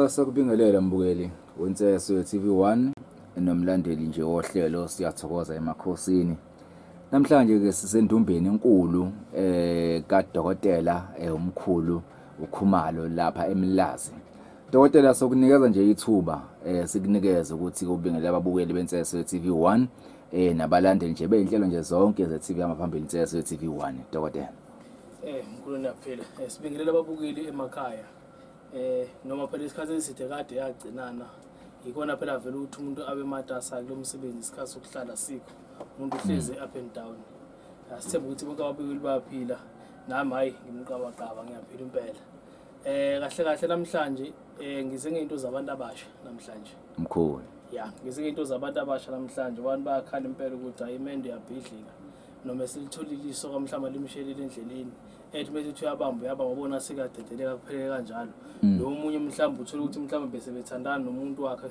Sakubingelela mbukeli wenseso TV1 nomlandeli nje wohlelo siyathokoza emakhosini. Namhlanje ke sisendumbeni enkulu kaDokotela umkhulu uKhumalo lapha eMlazi. Dokotela sokunikeza nje ithuba sikunikeze ukuthi kubingelela ababukeli benseso TV1 nabalandeli nje beyinhlelo nje zonke ze-TV amaphambili inseso TV1 Dokotela. Ngikhuluna phela sibingelela ababukeli emakhaya. Noma phela isikhathi eside kade yagcinana ikona phela vele ukuthi umuntu abe matasa kulo msebenzi isikhathi sokuhlala sikho umuntu uhleze up and down. Asithemba ukuthi bonke ababukeli bayaphila nami hayi ngimqabaqaba ngiyaphila impela. Kahle kahle namhlanje ngize ngeinto zabantu abasha namhlanje. Mkhulu. Yeah, ngize ngeinto zabantu abasha namhlanje abantu bayakhala impela ukuthi hayi imende yabhidlika noma silitholile isoka mhlamba limshelile endleleni. Ethi mase uthi uyabamba wabona sekadedeleka kuphele kanjalo lo munye mhlamba uthola ukuthi mhlamba bese bethandana nomuntu wakhe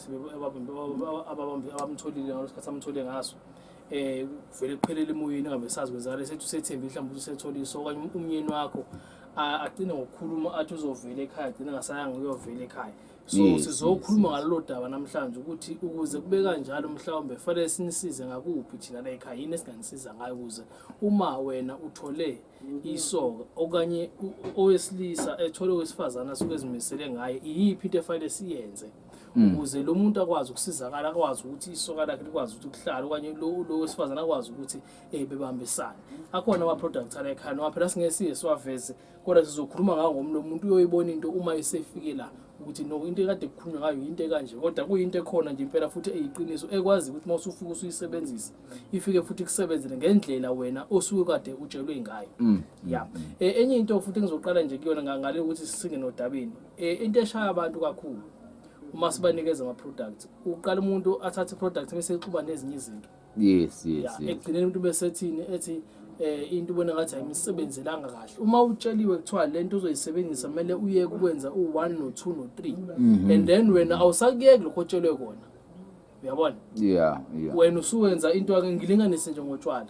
abamtholile ngalesikhathi amthole ngaso vele kuphelele emoyeni ngabe sazi kwenzakala sethu sethemba mhlamba usethola isoka umnyeni wakho agcina ngokukhuluma athi uzovela ekhaya agcina ngasayanga uyovela ekhaya. So sizokhuluma ngalolu daba namhlanje ukuthi ukuze kube kanjalo mhlawumbe fanele sinisize ngakuphi thina la ekhaya yini esinganisiza ngayo ukuze uma wena uthole isoka okanye owesilisa ethole owesifazana asuke ezimisele ngaye iyiphi into efanele siyenze ukuze lo muntu akwazi ukusizakala akwazi ukuthi isoka lakhe likwazi ukuthi kuhlala okanye lo wesifazana akwazi ukuthi bebambisane. Akhona ama products ala ekhaya noma phela singesiye siwaveze kodwa sizokhuluma ngawo ngomlo muntu uyoyibona into uma isefike la ukuthi no into ekade kukhulunywa ngayo into ekanje kodwa kuyinto ekhona nje impela futhi eyiqiniso ekwazi ukuthi mawusufika usuyisebenzisa ifike futhi kusebenzele ngendlela wena osuke kade utshelwe ngayo. Yeah. Enye into futhi ngizoqala nje kuyona ngale ukuthi sisinge nodabeni. Into eshaya abantu kakhulu uma sibanikeza ama products uqala umuntu athathe product bese exuba nezinye izinto. Yes. Egcineni umuntu bese ethini ethi into ubona ngathi ayimisebenzelanga kahle. Uma utsheliwe kuthiwa lento uzoyisebenzisa kumele uyeke ukwenza u1 no2 no3 and then wena awusakuyeki lokho otshelwe kona. Uyabona? Yeah. Wena usuwenza into ake ngilinganise nje ngotshwala.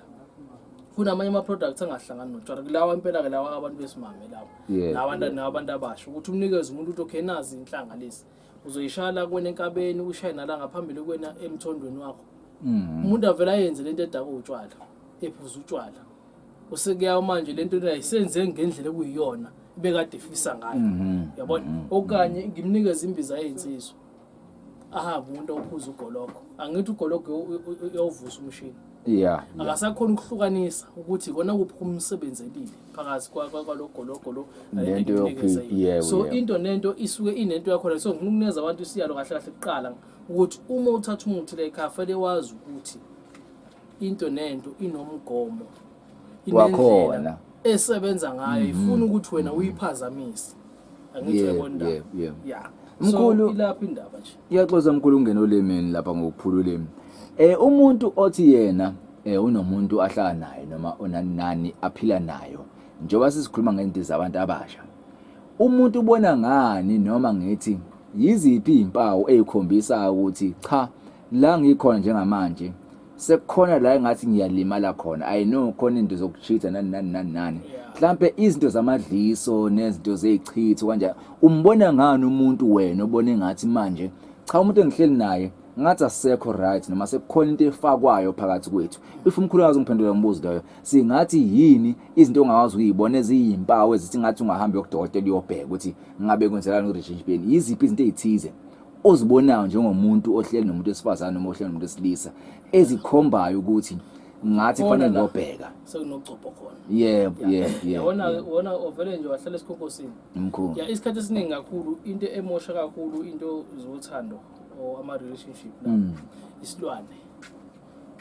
Kunamanye ama products angahlangani notshwala kulawa impela ke lawa abantu besimame lawo. Nabantu abasha ukuthi umnikeze umuntu ukuthi okay nazi inhlanga lesi uzoyishala kwena enkabeni ushaye nala ngaphambili kwena emthondweni wakho. Umuntu avela yenze lento edaka utshwala ephuza utshwala usekuya manje lento ayisenze ngendlela ekuyiyona bekade efisa ngayo. Yabona okanye ngimnikeza imbiza yezinsizwa ahamba umuntu ophuza ugoloko angithi ugoloko uyovusa umshini. Yeah. Akasakhona ukuhlukanisa ukuthi kona kuphi umsebenzelile phakathi kwalogoloko lo lento yokuphila. So into nento isuke inento yakho so ngikunikeza abantu isiyalo kahle kahle kuqala ukuthi uma uthatha umuthi la ekhaya fanele wazi ukuthi into nento inomgomo wakhona esebenza ngayo ifuna ukuthi wena uyiphazamise. Angithi uyabona. Yeah. Mkhulu ilapha indaba nje. Iyaxoxa mkhulu ungena olemini lapha ngokuphula ulimi. Umuntu othi yena unomuntu ahlala naye noma onani aphila nayo njengoba sisikhuluma ngento zabantu abasha. Umuntu ubona ngani noma ngithi yiziphi izimpawu ezikhombisa ukuthi cha la ngikhona njengamanje sekukhona la engathi ngiyalimala khona I know khona into zokuchitha nani mhlambe izinto zamadliso nezinto zezichitho kanjalo umbona ngani umuntu wena obone ngathi manje cha umuntu engihleli naye ngathi asekho right noma sekukhona into efakwayo phakathi kwethu. If umkhulukazi ungiphendula umbuzo leyo singathi yini izinto ongawazi ukuyibona eziyimpawu ezithi ngathi ungahamba yokudokotela uyobheka ukuthi ngabe kwenzelani relationship yiziphi izinto ezithize ozibonayo njengomuntu ohleli nomuntu wesifazane noma ohleli nomuntu wesilisa ezikhombayo ukuthi ngathi fanele ngiyobheka sekunogcopho khona. Yeah. Wona ovele nje wahlala esikhonkosini. Mkhulu. Yeah, isikhathi esiningi kakhulu into emosha kakhulu into zothando or ama relationship la isilwane.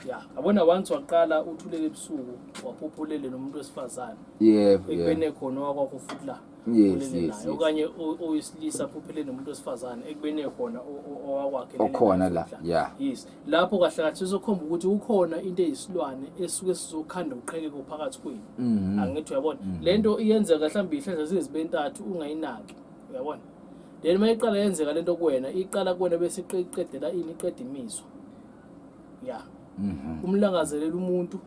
Yeah, abona once waqala uthulele ebusuku waphophulele nomuntu wesifazane. Ekubene khona wakho futhi la. Yes. Okanye oyisilisa phuphele nomuntu wesifazane ekubene khona owakwakhe okhona la. Yeah. Yes. Lapho kahle kahle sizokhomba ukuthi ukhona into eyisilwane esuke sizokhanda uqhekeko phakathi kwenu. Angithi uyabona lento iyenzeka mhlawumbe ihlandla zezibentathu ungayinaki. Uyabona? Then mayiqala yenzeka lento kuwena iqala kuwena bese iqedela iqeda imizwa. Yeah. Umlangazelela umuntu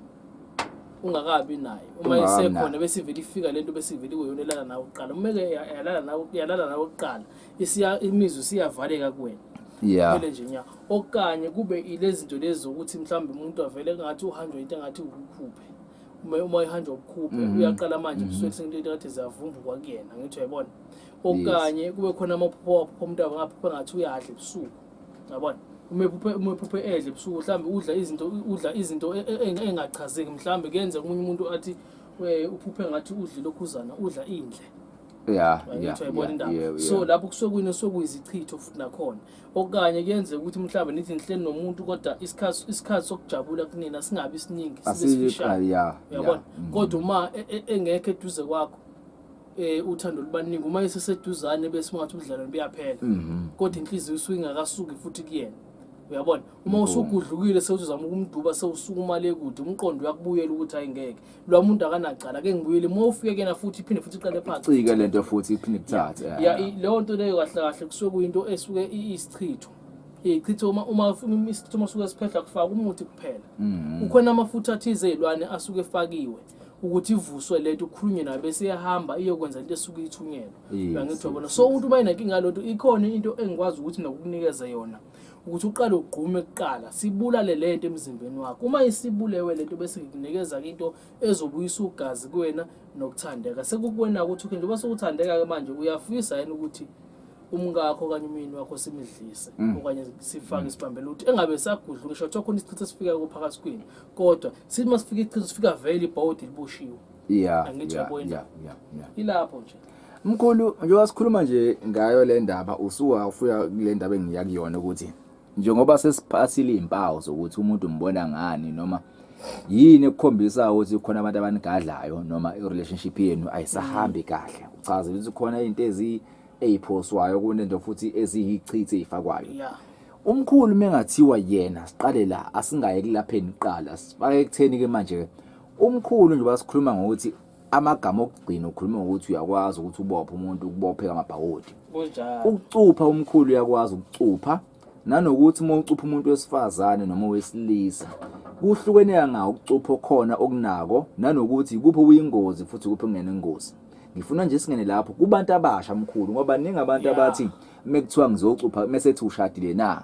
ungakabi naye uma esekhona bese ivele ifika lento bese ivele kuyonelana nawe uqala umeke yalala nawe uqala imizwa siyavaleka kuwena phela nje nya okanye kube ilezi zinto lezi zokuthi mhlawumbe umuntu avele ngathi uhanjwe into engathi ukukhuphe uma ihanjwa ukukhuphe uyaqala manje ebusweni sento ekade ziyavumba kwakuyena ngithi uyabona okanye kube khona amaphupho umuntu angaphupha ngathi uyadla ebusuku yabona umephuphe edle ebusuku mhlawumbe udla izinto engachazeki mhlawumbe kuyenza umunye umuntu athi uphuphe ngathi udle lokhuzana udla indle so lapho kusuke sokuyizichitho futhi nakhona okanye kuyenzeka ukuthi mhlawumbe nithi nihleli nomuntu kodwa isikhathi sokujabula kunina singabi siningi sibesifishane yabona kodwa uma engekho eduze kwakho uthando lubaningi uma eseseduzane bese ngathi ubudlalo buyaphela kodwa inhliziyo isuke ingakasuki futhi kuyena uyabona uma usugudlukile sewuzama ukumduba sewusuka le kude umqondo uyakubuyela ukuthi ayingeke lo muntu akanacala ke ngibuyele uma ufike kena futhi iphinde futhi iqale phansi cika lento futhi iphinde kuthathe leyo nto leyo kahle kahle kusuke kuyinto esuke isichitho ichitho uma isichitho masuke siphehla kufaka umuthi kuphela ukhona amafutha athize ezilwane asuke efakiwe ukuthi ivuswe lento ukhulunywe nayo bese iyahamba iyokwenza into esuke ithunyelwa uyangithi wabona so umuntu uma inenkinga ngalonto ikhona into engikwazi ukuthi nokukunikeza yona ukuthi uqale ugqume kuqala sibulale lento emzimbeni wakho uma isibulewe lento bese ngikunikeza into ezobuyisa ugazi kuwena nokuthandeka sekukuwena ukuthi njengoba sokuthandeka ke manje uyafisa yena ukuthi umngakho kanye umyeni wakho simidlise okanye sifake isibambela ukuthi engabe sagudla ngisho ukuthi khona isichitho sifika kuphakathi kwini kodwa sithi masifika isichitho sifika vele ibhodi liboshiwe angithi yabona ilapho nje mkhulu njengoba sikhuluma nje ngayo le ndaba ufika kule ndaba engiya kuyona ukuthi njengoba sesiphathile izimpawu zokuthi umuntu umbona ngani noma yini ekukhombisa ukuthi khona abantu abanigadlayo noma i-relationship yenu ayisahambi kahle uchaza ukuthi khona izinto eziphoswayo kunento futhi eziyichithe ezifakwayo umkhulu mengathiwa yena siqale la asingaye kulapheni iqala sifake ekutheni ke manje umkhulu njengoba sikhuluma ngokuthi amagama okugcina ukhuluma ukuthi uyakwazi ukuthi ubophe umuntu ukubopheka amabhawodi ukucupha umkhulu uyakwazi ukucupha nanokuthi uma ucupha umuntu wesifazane noma wesilisa kuhlukeneka ngawo ukucupha khona okunako nanokuthi kupho uyingozi futhi kupho kungena ingozi ngifuna nje singene lapho kubantu abasha mkhulu ngoba ningi abantu abathi mekuthiwa ngizocupha mesethi ushadile na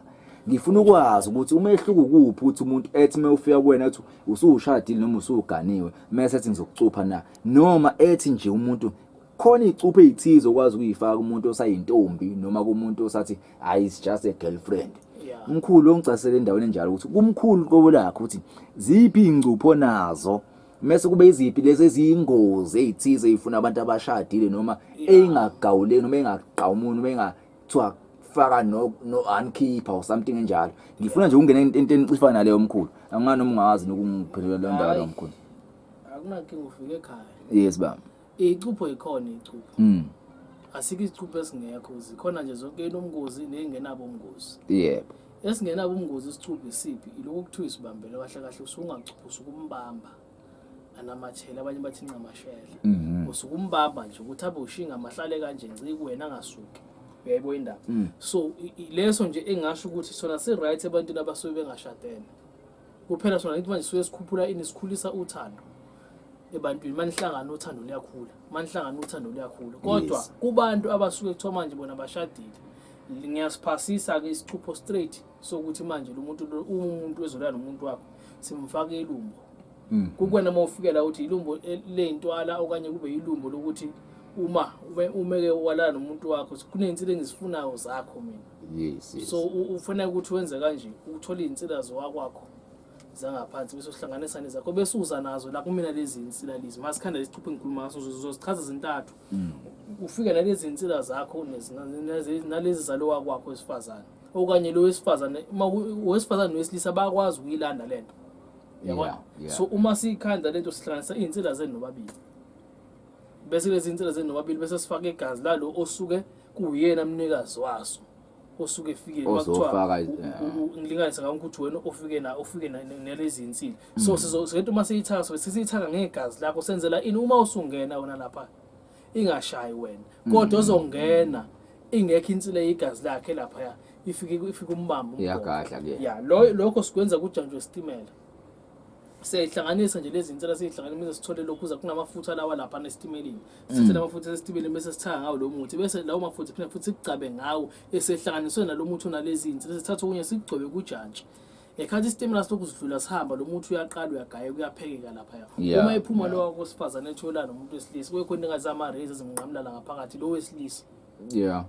ngifuna ukwazi ukuthi umehluko kuphi ukuthi umuntu ethi mayufika kuwena ethi usushadile noma usuganiwe mesethi ngizokucupha na noma ethi nje umuntu khona icuphe ezithizo ukwazi ukuyifaka umuntu osayintombi noma kumuntu osathi is just a girlfriend mkhulu ongicasele endaweni enjalo ukuthi kumkhulu qobo lakho ukuthi ziphi ingcupho nazo mase kube iziphi lezi eziyingozi ezithize ezifuna abantu abashadile noma engagawule noma engaqawumuni noma engathiwa faka no unkeeper or something enjalo ngifuna nje ungena into enicifana naleyo mkhulu angani noma ungawazi nokungiphelela lo ndaba lo mkhulu akunankinga ufike ekhaya yes baba icupho ikhona icupho asike isicupho esingekho zikhona nje zonke inomngozi nengenabo umngozi yebo esingenabo umngozi isicupho isiphi iloko kuthiwa isibambele kahle kahle usungacupha usukumbamba anamathela abanye bathi ncamashele usukumbamba nje ukuthi abe ushinga amahlale kanje ngci kuwena angasuki uyayibona indaba so leso nje engasho ukuthi sona si right ebantwini abasuke bengashadene kuphela sona ngithi manje suke sikhuphula isikhulisa uthando ebantwini manihlangana uthando liyakhula manihlangana uthando liyakhula kodwa kubantu abasuke kuthiwa manje bona bashadile ngiyasiphasisa ke isicupho straight sokuthi manje lo umuntu ezolana nomuntu wakho simfake ilumbo kukwena mawufikela ukuthi ilumbo lentwala okanye kube ilumbo lokuthi uma umeke walana nomuntu wakho kunensilo engizifunayo zakho mina yes so ufuna ukuthi wenze kanje uthola insila zowakwakho zangaphansi bese uhlanganisa nezakho bese uza nazo la kumina lezi insila lezi masikhanda lesicupho engikhuluma ngaso uzozichaza izintathu ufike nalezi insila zakho nalezi zalowa kwakho esifazane okanye lo wesifazane wesifazane nowesilisa bayakwazi ukuyilanda lento yabona so uma sikhanda lento sihlanganisa izinsila zenu nobabili bese lezi zinsila zenu nobabili bese sifaka igazi lalo osuke kuyena mnikazi waso osuke efike makuthiwa ngilinganisa ukuthi wena ufike nalezi insila so sizonto uma siyithatha sisithaka ngegazi lakho senzela ini uma usungena wona lapha ingashayi wena kodwa ozongena ingekho insila yegazi lakhe lapha ifike umbambo iyagahla ke lokho sikwenza kujanjwe isitimela siyayihlanganisa nje lezi nsela siyihlanganisa sithole lokhu za kunamafutha lawa lapha nesitimeleni sithathe lamafutha esitimeleni bese sithanga ngawo lo muthi bese lawo mafutha phela futhi sigcabe ngawo esehlanganiswe nalo muthi unalezi nsela sithatha okunye sigcobe kujantshi ekhathi isitimela sokusidlula sihamba lo muthi uyaqala uyagaya kuyaphekeka lapha uma iphuma lo wakosifazane ethola nomuntu wesilisa kube khona ingazama raise ezimnqamlala ngaphakathi lo wesilisa yeah.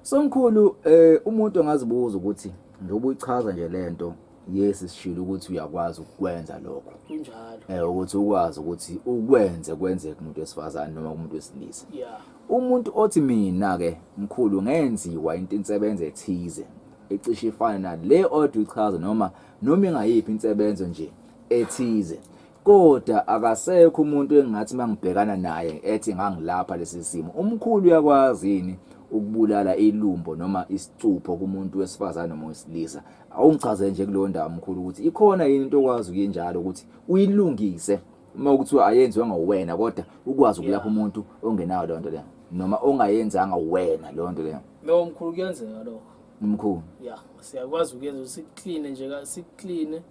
Somkhulu umuntu angazibuza ukuthi njengoba uyichaza nje lento yes sishilo ukuthi uyakwazi ukwenza lokho kunjalo ukuthi ukwazi ukuthi ukwenze kwenzeke umuntu wesifazane noma umuntu wesilisa yeah umuntu othi mina ke mkhulu ngenziwa into insebenzo ethize ecishe ifana nale oduchaza noma ingayiphi insebenzo nje ethize kodwa akasekho umuntu engathi mangibhekana naye ethi ngangilapha lesi simo umkhulu uyakwazi yini ukubulala ilumbo noma isicupho kumuntu wesifazane noma wesilisa awungichaze nje kuleyo ndawo mkhulu ukuthi ikhona yini into okwazi uyenjalo ukuthi uyilungise uma ukuthiwa ayenziwe ngawena kodwa ukwazi ukulapha umuntu ongenayo leyo nto leyo noma ongayenzanga wena leyo nto leyo lo mkhulu kuyenzeka lokho mkhulu yeah siyakwazi ukuyenza sikline nje sikline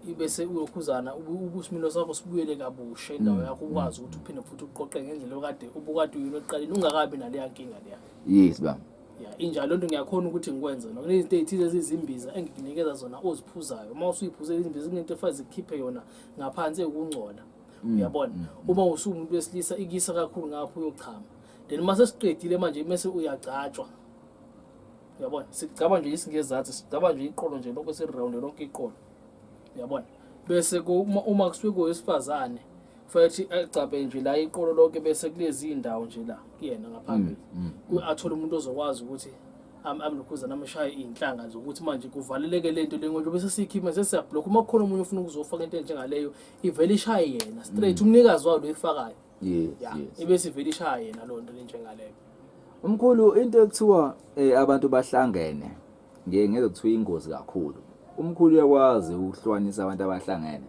ibese uyokhuzana ubusimilo sakho sibuyele kabusha indawo yakho ukwazi ukuthi uphinde futhi uqoqe ngendlela okade ubukade uyini eqaleni ungakabi naleya nkinga leya yes ba yeah injalo into ngiyakhona ukuthi ngikwenze lokho nezinto ezithize ezizimbiza engikunikeza zona oziphuzayo uma usuyiphuze izimbiza kunento efazi ikhiphe yona ngaphansi ekungcola uyabona uma usumuntu wesilisa ikisa kakhulu ngapho uyochama then mase siqedile manje bese uyagcatshwa uyabona sigcaba nje isingezathu sigcaba nje iqolo nje lokho siriround lonke iqolo uyabona bese uma kusuke kowesifazane futhi egcabe nje la iqolo lonke bese kulezi indawo nje la kuyena ngaphambili athola umuntu ozokwazi ukuthi amlukhuza namashaya inhlanga zokuthi manje kuvaleleke lento lengoba bese sikhipha sesiyablock uma kukhona umuntu ufuna ukuzofaka into njengaleyo ivele ishaye yena straight umnikazi wayo loyifakayo yes ibese ivele ishaye yena lonto njengaleyo umkhulu into ekuthiwa abantu bahlangene ngeke kuthiwa ingozi kakhulu umkhulu uyakwazi ukuhlukanisa abantu abahlangene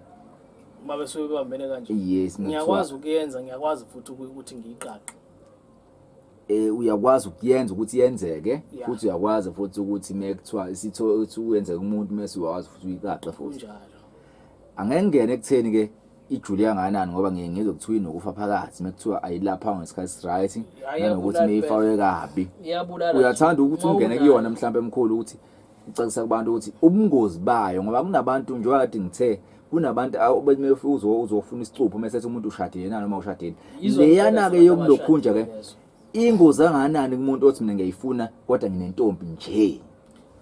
uma besuke bambene kanje yes ngiyakwazi ukuyenza ngiyakwazi futhi ukuthi ngiyiqaqe uyakwazi ukuyenza ukuthi yenzeke futhi uyakwazi futhi ukuthi mekuthiwa isitho uyenze kumuntu mase uyakwazi futhi uyiqaqe futhi njalo angengene ekutheni ke ijulia kanani ngoba ngizokuthiwa inokufa phakathi mekuthiwa ayilapha ngesikhathi right nanokuthi mayifakwe kabi uyathanda ukuthi ungene kuyona mhlawumbe emkhulu ukuthi ucacisa kubantu ukuthi ubungozi bayo ngoba kunabantu nje wakade ngithe kunabantu abemefika uzofuna isicupho mesethi umuntu ushadile yena noma ushadile leyana ke yokulokhunja ke ingozi anganani kumuntu othi mina ngiyifuna kodwa nginentombi nje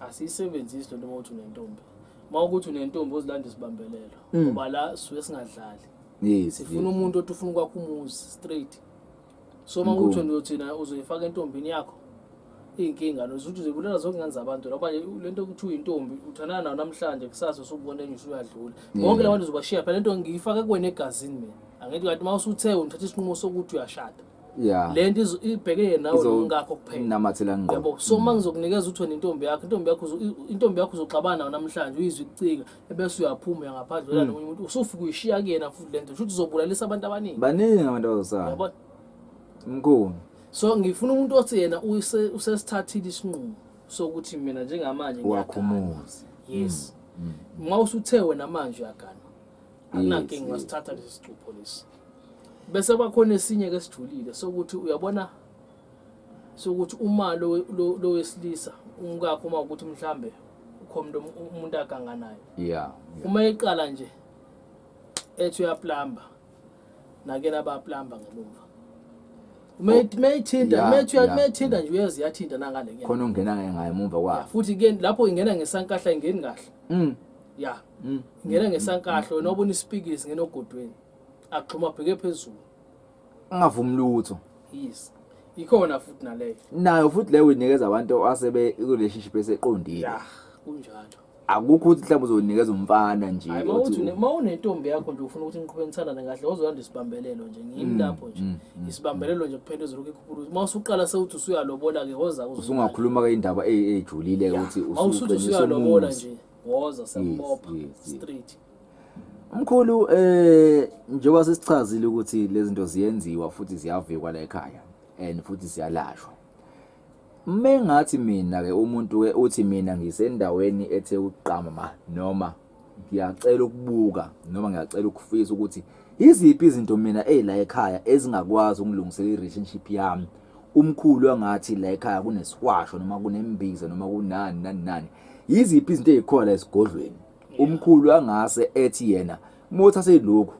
asisebenzisi lo muntu unentombi mawukuthi unentombi uzilanda isibambelelo ngoba la suke singadlali yes sifuna umuntu othi ufuna ukwakha umuzi straight so mawukuthi ndothina uzoyifaka entombini yakho inkinga nozuthi uzobulela zonke ngani zabantu ngoba lento ukuthi uyintombi uthanana nayo namhlanje kusasa usubona enye usuyadlula bonke labantu uzobashiya phela lento ngiyifaka kuwena egazini mina angithi kanti mawusuthe unithatha isinqumo sokuthi uyashada lento ibheke nawe ngakho kuphela namathela ngqo yabo so mangizokunikeza uthi intombi yakho uzoxabana nayo namhlanje uyizwe icika ebese uyaphuma ngaphandle la nomunye umuntu usufika uyishiya kuyena futhi lento ukuthi uzobulalisa abantu baningi abantu abazosana yabo mkhulu so ngifuna umuntu othi yena usesithathile isinqumo sokuthi mina njengamanje ngiyakhumuza yes uma usuthe wena manje uyagana akunankinga ngasithatha lesi sicupho lesi bese kwakhona esinye ke sijulile sokuthi uyabona sokuthi uma lo wesilisa umkakho uma ukuthi mhlambe ukhomdo umuntu aganganayo uma eqala nje ethi uyaplamba nakena baplamba ngemuva Methinda nje uyaziyathinta nangale ke khona ungena ngaye emuva kwakhe futhi ke lapho ingena ngesankahla ingeni kahle ingena ngesankahla wena ubona isipikisi ngena ogodweni axhuma bheke phezulu angavumi lutho yes ikhona futhi naleyo nayo futhi leyo unikeza abantu asebe relationship eseqondile kunjalo akukho ukuthi mhlawumbe uzonikeza umfana nje uthi mawunentombi yakho nje ufuna ukuthi niqhubeke nithandane kahle ozoyanda isibambelelo nje ngimi lapho nje isibambelelo nje kuphela ezolokhu ikhuphula mawusuqala sewuthi usuyalobola ke hoza usungakhuluma ke indaba ejulile ukuthi usuyalobola nje woza sembopha straight mkhulu njengoba sesichazile ukuthi lezi zinto ziyenziwa futhi ziyavikwa la ekhaya and futhi siyalashwa mengathi mina ke umuntu ke uthi mina ngisendaweni ethe uqama noma ngiyacela ukubuka noma ngiyacela ukufisa ukuthi iziphi izinto mina la ekhaya ezingakwazi ukungilungisela i-relationship yami. Umkhulu angathi la ekhaya kuneswasho noma kunembiza noma kunani nani. Yiziphi izinto ezikhona esigodlweni. Umkhulu angase ethi yena mothathe lokhu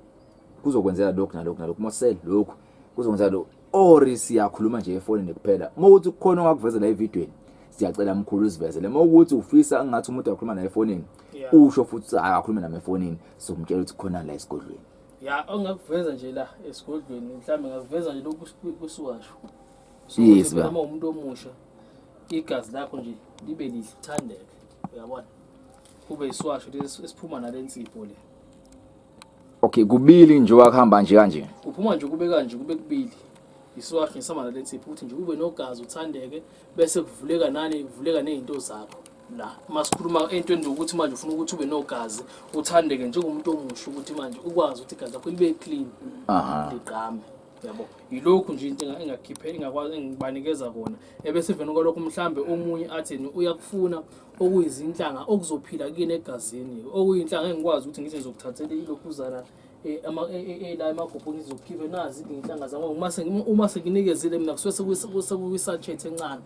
kuzokwenzela lokhu nalokhu mose lokhu kuzokwenzela lokhu or siyakhuluma nje efonini kuphela. Mawuthi kukhona ongakuvezela evidweni siyacela mkhulu usivezele. Mawukuthi ufisa ngathi umuntu akhuluma naye efonini usho futhi akakhuluma nami efonini somtshela ukuthi khona la esigodlweni. Ya ongakuveza nje la esigodlweni mhlawumbe ngakuveza nje lokhu kusiwasho. Yes ba. Uma umuntu omusha igazi lakho nje libe lithandeke uyabona. Kube iswasho lesiphuma nalensipho le. Okay kubili nje wakuhamba nje kanje. Uphuma nje kube kanje kube kubili. Iswasho ngisama nalensipho uthi nje ube nogazi uthandeke bese kuvuleka nezinto zakho. La masikhuluma entweni zokuthi manje ufuna ukuthi ube nogazi uthandeke njengomuntu omusha ukuthi manje ukwazi ukuthi igazi lakho libe clean liqame yabo yilokhu nje into engakhiphe engakwazi engibanikeza kona ebese vena kwalokho mhlambe omunye athi uyakufuna okuyizinhlanga okuzophila kini egazini okuyinhlanga engikwazi ukuthi ngithi ngizokuthathela ilokhuzana la emagobho ngizokhiphe nazi inhlanga zami uma senginikezile mina kusuke kuyisachet encane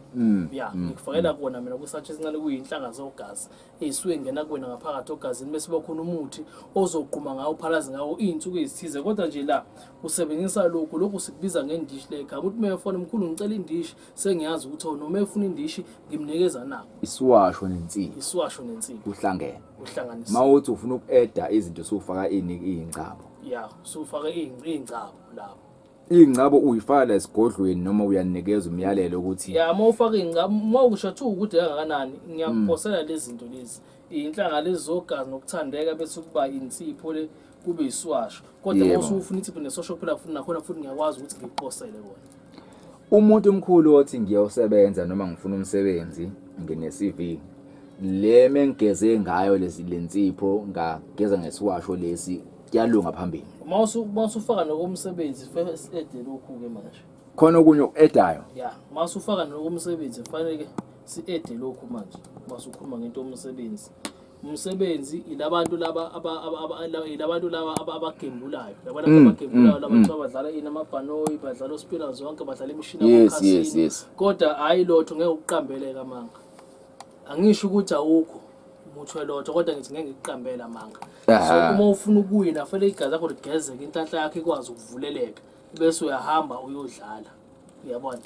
ya ngikufakela kona mina kwisachet encane kuyinhlanga zogazi ezisuke ngena kuwena ngaphakathi ogazini bese bakhona umuthi ozoqhuma ngawo phalazi ngawo izinsuku ezithize kodwa nje la usebenzisa lokhu sikubiza ngendishi lekhaya ukuthi mayefona mkhulu ngicela indishi sengiyazi ukuthi noma efuna indishi ngimnikeza nako iswasho nensipho uhlanganisa mawuthi ufuna ukueda izinto sofaka ingcabo ya sofaka ingcabo lapho ingcabo uyifaka la esigodlweni noma uyanikeza umyalelo ukuthi ya mawufaka ingcabo mawusho ukuthi kangakanani ngiyakuphosela lezi zinto lezi inhlanga lezi zogazi nokuthandeka bese kuba insipho le kube iswasho kodwa mawusufuna insipho nesosho kuphela futhi nakhona futhi ngiyakwazi ukuthi ngikuphosele kona. Umuntu omkhulu othi ngiyosebenza noma ngifuna umsebenzi ngene CV le mengeze ngayo lensipho ngageza ngeswasho lesi kuyalunga phambili. Mawusufaka nokumsebenzi first aid lokhu ke manje khona okunye okuedayo ya mawusufaka nokumsebenzi fanele si-ede lokhu manje masukhuluma ngento umsebenzi ilabantu laba abagembulayo labantu abagembulayo labantu abadlala inamabhanoyi badlala ospina zonke badlala imishini yamakhasini kodwa hayi lotho ngeke ukuqambeleka manga angisho ukuthi awukho umuthi welotho kodwa ngithi ngeke ngikuqambela manga so uma ufuna ukuwina fanele igazi lakho ligezeke inhlanhla yakho ikwazi ukuvuleleka bese uyahamba uyodlala uyabona.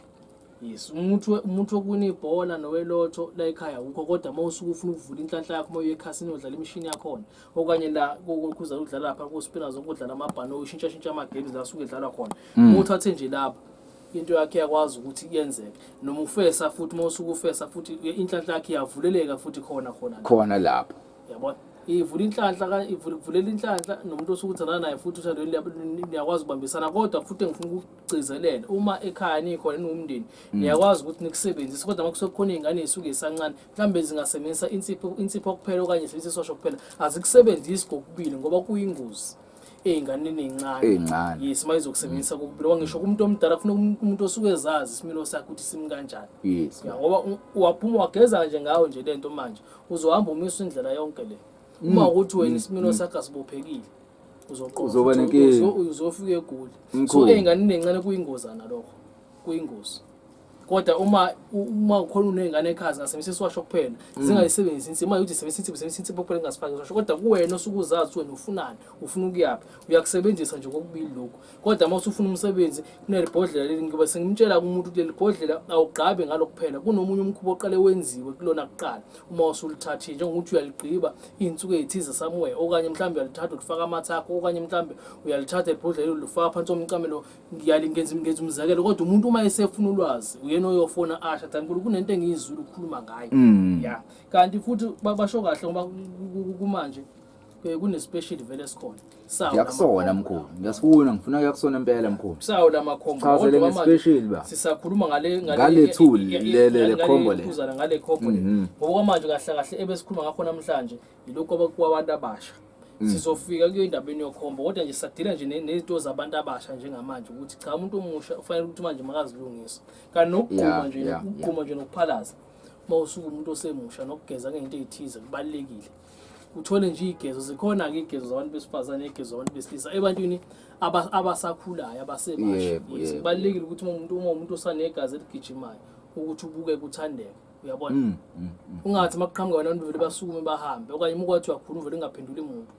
Yes umuntu okuna ibhola nowelotho la ekhaya ukho kodwa mawusuka ufuna ukuvula inhlanhla yakho moyo ekhasini udlala imishini yakho okanye la kuza udlala lapha ku spinners okudlala amabhano ushintsha ama games la suke edlala khona uthathe nje lapha into yakhe yakwazi ukuthi iyenzeke noma ufesa futhi mawusuka ufesa futhi inhlanhla yakhe iyavuleleka futhi khona lapho yabona ivula inhlanhla ivulela inhlanhla nomuntu osukuthana naye futhi uthandweni liyakwazi ukubambisana kodwa futhi ngifuna ukugcizelela uma ekhaya nikhona nomndeni niyakwazi ukuthi nikusebenzise kodwa makusokhona izingane ezisuke isancane mhlambe zingasebenzisa insipho kuphela okanye isebenzisa isosho kuphela azikusebenzisi kokubili ngoba kuyingozi einganeni ezincane yes mayizokusebenzisa kokubili wangisho kumuntu omdala kufanele umuntu osuke ezazi isimilo sakhe ukuthi simi kanjani yes ngoba uyaphuma wageza nje ngawo nje lento manje uzohamba umisa indlela yonke le uma ukuthi wena isimilo sakhe asibophekile uzoba nenkinga uzofika egoli so einganeni ezincane kuyingozana lokho kuyingozi kodwa uma ukhona unengane ekhaya ngasebenzisa iswasho kuphela zingayisebenzisi insipho ukuthi sebenzisa insipho kuphela ngasifaki iswasho kodwa kuwena osukuzazi wena ufunani ufuna ukuyaphi uyakusebenzisa nje kokubili lokho kodwa mase ufuna umsebenzi kunelibhodlela leli ngiba sengimtshela kumuntu ukuthi lelibhodlela awugqabe ngalo kuphela kunomunye umkhubo oqale wenziwe kulona kuqala uma usulithathile njengokuthi uyaligqiba izinsuku ezithize somewhere okanye mhlambe uyalithatha ukufaka amathakho okanye mhlambe uyalithatha ibhodlela ulufaka phansi omncamelo ngiyalingenza umzekelo kodwa umuntu uma esefuna ulwazi uyena oyofona asha thankulu kunento engiyizulu ukukhuluma ngayo ya kanti futhi basho kahle ngoba kumanje kune special vele esikhona sawo yakusona mkhulu ngiyasifuna yakusona impela mkhulu sawo lamakhombo kodwa manje sisakhuluma ngale tool le khombo le uzana ngale khombo ngoba manje kahle ebesikhuluma ngakho namhlanje yilokho abakwabantu abasha sizofika kuyindabeni yokhombo kodwa nje sadila nje nezinto zabantu abasha njengamanje ukuthi cha umuntu omusha ufanele ukuthi manje makazilungisa kanti nokugquma nje ukuphalaza mawusuka umuntu osemusha nokugeza ngento ezithize kubalekile uthole nje igezo zikhona-ke igezo zabantu besifazane igezo zabantu besilisa ebantwini abasakhulayo abasebasha. Yebo, Yes, yebo. kubalulekile ukuthi uma umuntu osanegazi eligijimayo ukuthi ubukeke uthandeka, uyabona. Ungathi makuqhamuka wena abantu vele basukume bahambe okanye uma kwathi uyakhuluma uvele ungaphenduli muntu,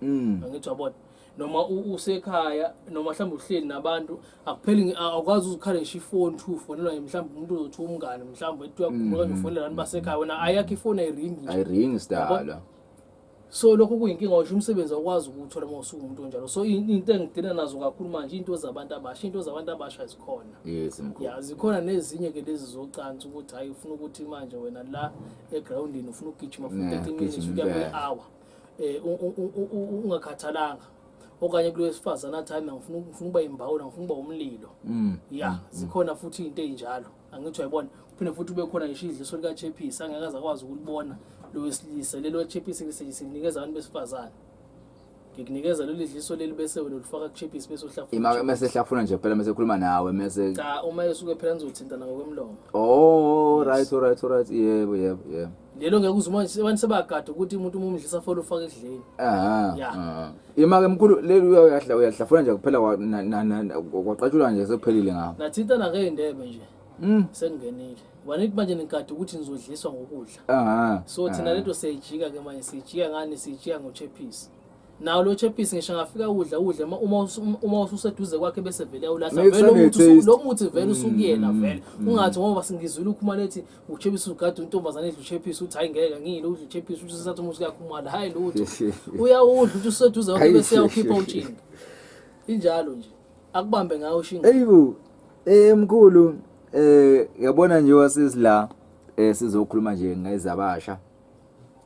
angithi wabona. Noma usekhaya noma mhlawumbe uhleli nabantu akupheli awukwazi uzikhale ngisho ifoni ufonelwa mhlawumbe umuntu ozothi umngane mhlawumbe ethi uyakhuluma kanje ufonela abantu basekhaya wena ayakho ifoni ayiringi nje. Ayiringi sidala. So lokho kuyinkinga ngisho umsebenzi awukwazi ukuwuthola uma usuka umuntu onjalo. So into engidila nazo kakhulu manje into zabantu abasha zikhona. Yes mkhulu. Ya zikhona nezinye ke lezi zocansi ukuthi hayi ufuna ukuthi manje wena la egroundini ufuna ukugijima for 30 minutes ukuya kwe-hour ungakhathalanga okanye kulo wesifazana athi hayi ngifuna ukuba imbawula ngifuna ukuba umlilo. Ya zikhona futhi into ezinjalo angithi uyayibona kuphinde futhi ube khona ngisho idliso lika Chappies angekaza akwazi ukulibona lo wesilisa lelo Chappies linikeza abantu besifazane ngikunikeza leli dliso leli bese wena ulifaka ku Chappies bese uhlafuna Mase hlafuna nje phela mase khuluma nawe mase cha uma esuke phela nizothintana ngokwemlomo. Oh right yebo. Lelo ngeke uzuma abantu sebagada ukuthi umuntu umumdlisa folo ufaka edleni. Imake mkhulu leli uyahlafuna nje kuphela kwaqatshulwa nje sekuphelile ngawo. Nathintana ngeindebe nje. Sengingenile. Wanithi manje nikade ukuthi nizodliswa ngokudla. So thina lento siyajika ke manje sijika ngani sijika ngoChappies. Nawo lo Chappies ngisho ngafika udla uma ususeduze kwakhe bese vele uyawulahla vele lo muthi vele usukuyena vele ungathi ngoba singizwile ukhuma lethi uChappies ugada untombazane edla uChappies uthi hayi ngeke ngiyile udla uChappies uthi sisathu umuthi yakhumala hayi lutho uyawudla uthi useduze kwakhe bese uyawukhipha utshinga injalo nje akubambe ngawo ushinga. Eyibo mkhulu yabona nje wasizila sizokhuluma nje ngezabasha.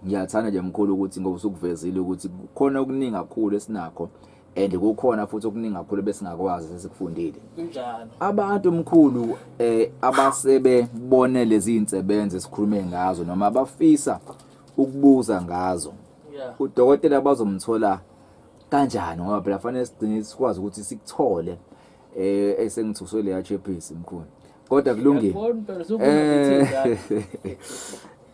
Ngiyathanda nje mkhulu ukuthi ngoba usukuvezile ukuthi kukhona okuningi kakhulu esinakho and kukhona futhi okuningi kakhulu besingakwazi sesikufundile. Kunjalo. Abantu mkhulu abasebebone lezi insebenze esikhulume ngazo noma abafisa ukubuza ngazo. Yeah. Udokotela bazomthola kanjani ngoba phela fanele sigcine sikwazi ukuthi sikuthole esengithuswe le Chappies mkhulu. Kodwa kulungile.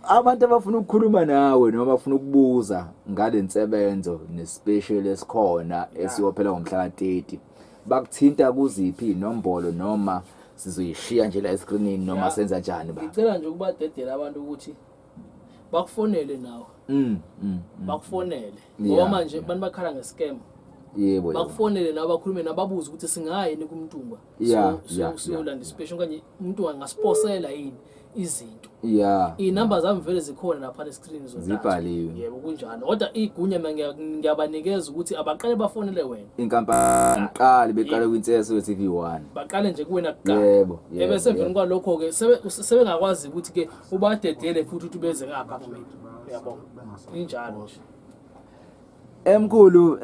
Abantu abafuna ukukhuluma nawe noma bafuna ukubuza ngale nsebenzo nespecial esikhona esiyophela ngomhla ka30 bakuthinta kuziphi inombolo noma sizoyishiya nje la escreenini noma senza njani ba. Ngicela nje ukubadedela abantu ukuthi bakufonele nawe. Bakufonele ngoba manje abantu bakhala ngescam. Yebo. Bakufonele nawe bakhulume nababuza ukuthi singayini kumntumba. So siyolanda ispecial kanye umuntu angasposela yini izinto. Inamba zami vele zikhona lapha escreen zibhaliwe. Yebo kunjalo. Kodwa igunya ngiyabanikeza ukuthi abaqale bafonele wena. Inkampani qali beqale kwinseso TV1. Baqale nje kuwena kuqala. Yebo. Ebese emveni kwalokho ke sebengakwazi ukuthi ke ubadedele futhi ukuthi beze ngapha kumina. Uyabona. Injalo nje. Emkhulu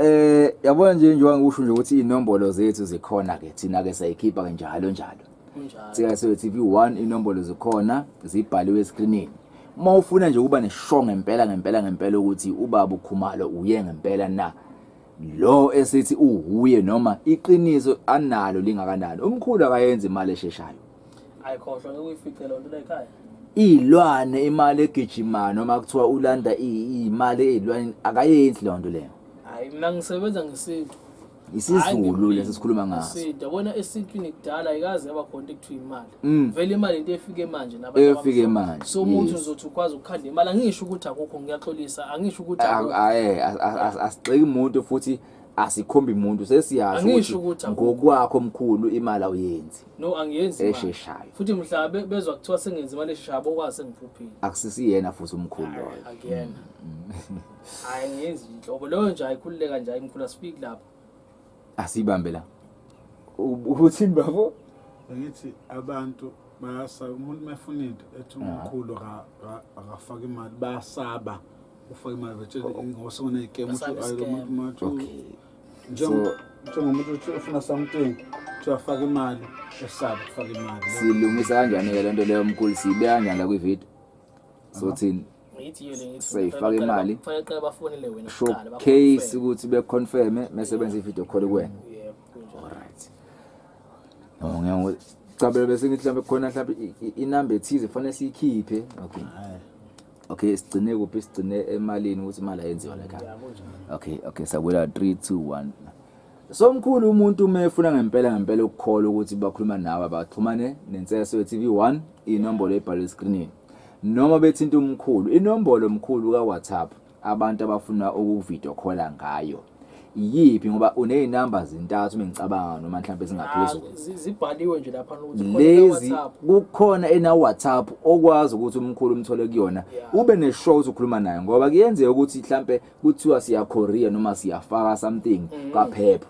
yabona nje njengoba ngisho nje ukuthi inombolo zethu zikhona ke thina ke sayikhipha kanjalo. Sika TV1 inombolo zikhona zibhaliwe escreenini. Mawufuna nje ukuba neshow ngempela ukuthi ubaba uKhumalo uye ngempela na lo esithi uhuye noma iqiniso analo lingakanani. Umkhulu akayenza imali esheshayo. Ayikhohlwa ngikuyifice lo nto la ekhaya. Ilwane imali egijima noma kuthiwa ulanda imali ezilwane akayenzi lo nto leyo. Hayi mina ngisebenza ngesintu. Isizulu lesikhuluma ngaso. Yabona esintwini kudala ayikaze yaba khona ekuthiwa imali. Vele imali into efike manje nabantu abamhlophe. So umuntu uzothi ukwazi ukukhanda imali angisho ukuthi akukho ngiyaxolisa angisho ukuthi asigceki umuntu futhi asikhombi umuntu sesiyazi ukuthi ngokwakho omkhulu imali awuyenzi. No angiyenzi esheshayo. Futhi mhla bezwa kuthiwa sengenza imali esheshayo bokwazi sengiphuphile. Akusisiyena futhi umkhulu loyo. Akuyena. Hayi ngiyenzi inhlobo leyo nje ayikhululeka nje imkhulu asifiki lapho. Asibambe la. Ubuthini bafo? Ngithi abantu bayasaba umuntu mefuna into ethi umkhulu akafaka imali bayasaba ufaka imali betshela ngosona igame uthi umuntu okay. Njengomuntu uthi ufuna something uthi afaka imali esaba ufaka imali. Silungisa kanjani ke lento leyo umkhulu sibeka kanjani la kwivideo? So thini? Sayifaka imali kufanele bafonele wena kuqala case ukuthi beconfirm mesebenza ivideo call kuwena. Alright. Ngiyacabela bese ngithi mhlambe khona mhlambe inamba ethize kufanele siyikhiphe. Okay. Okay, sigcine kuphi? Sigcine emalini ukuthi imali ayenziwa la ekhaya. Ya kunjalo. Okay, sabuyela 3 2 1. So mkhulu umuntu umefuna ngempela ukukholwa ukuthi bakhuluma nawe baxhumane nenseso TV1 inombolo ebhalwe screenini. Noma bethinta umkhulu, inombolo omkhulu ka WhatsApp abantu abafuna ukuvideo call ngayo. Yiphi ngoba uneyinamba zintathu mengicabanga noma mhlawumbe singaphezulu. Zibhaliwe nje lapha ukuthi Lezi kukhona ena WhatsApp okwazi ukuthi umkhulu umthole kuyona ube ne-show ukukhuluma naye ngoba kuyenzeka ukuthi mhlambe kuthiwa siya Korea noma siyafaka something kaphepha.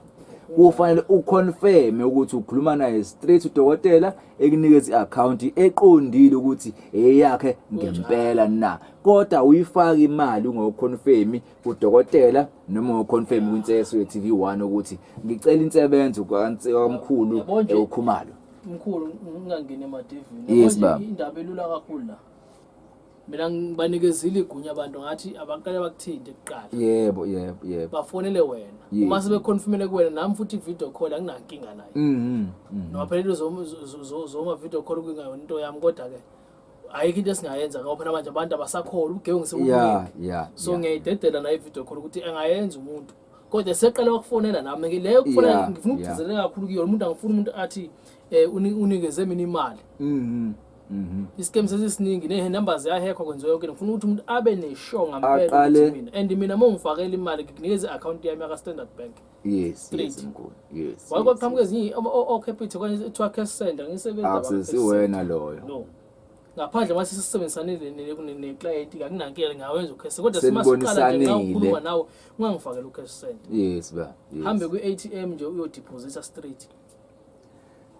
Kufanele uconfirm ukuthi ukhuluma naye straight udokotela ekunikeza iaccount eqondile ukuthi eyakhe ngempela na. Kodwa uyifaka imali ungoconfirm udokotela noma ungoconfirm kwinseso ye-TV1 ukuthi ngicela insebenzo kwamkhulu eUkhumalo. Mkhulu ngingangena emadevini. Yes baba. Indaba elula kakhulu la. Mina ngibanikezile igunya abantu ngathi abaqale bakuthinte kuqala. Yebo. Bafonele wena. Uma sebe confirmele kuwena nami futhi video call anginankinga nayo. Noma phela zoma video call kuyingayona into yami kodwa ke ayikho into esingayenza ngoba phela manje abantu abasakhola ugewu ngisebuyile. So ngiyayidedela nayo video call ukuthi engayenza umuntu. Kodwa seqala ukufonela nami leyo kufonela ngifuna ukugcizelela kakhulu kuyona umuntu angifuni umuntu athi unikeze mina imali. Ischeme sesiningi nenumbers yahackwa kwenziwa yonke ngifuna ukuthi umuntu abe neshow ngampela ukuthi mina and mina mongifakela imali ngikunikeza iaccount yami aka Standard Bank. Yes mkhulu. Yes. Wayeqhamuka ezinye capital kanye ethiwa cash sender ngisebenza Akusi wena loyo. No. Ngaphandle mase sisebenzisanile neclient akunankinga ngawenza ucash kodwa simasiqala nje ukukhuluma nawe ungangifakela ucash sender. Yes ba. Hambe ku-ATM nje uyodeposita straight.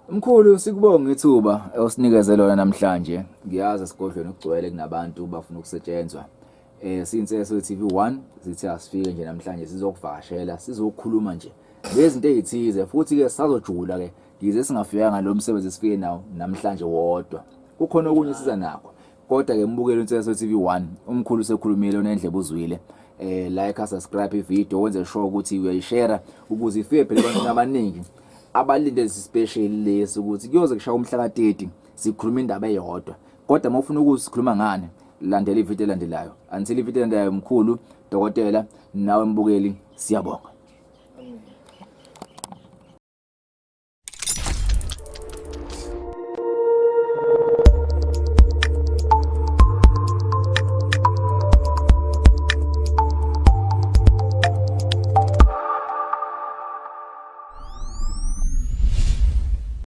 Mkhulu sikubonga ithuba osinikeze lona namhlanje. Ngiyazi esigodlweni ukugcwele kunabantu bafuna ukusetshenzwa. Sinseso TV1 sithi asifike nje namhlanje sizokuvakashela sizokhuluma nje lezinto ezithize futhi ke sazojula ke yize singafika ngalo msebenzi sifike nawo namhlanje wodwa. Kukhona okunye siza nakho. Kodwa ke mbukele inseso TV1 umkhulu sekhulumile onendlebe uzwile. Like subscribe ivideo wenze sure ukuthi uyayishare ukuze ifike phela abantu abaningi. Abalinde special lesi ukuthi kuyoze kushaya umhla ka30 sikhuluma indaba eyodwa kodwa mawufuna ukusikhuluma ngane landela ivideo elandelayo until ivideo elandelayo mkhulu dokotela nawe mbukeli siyabonga.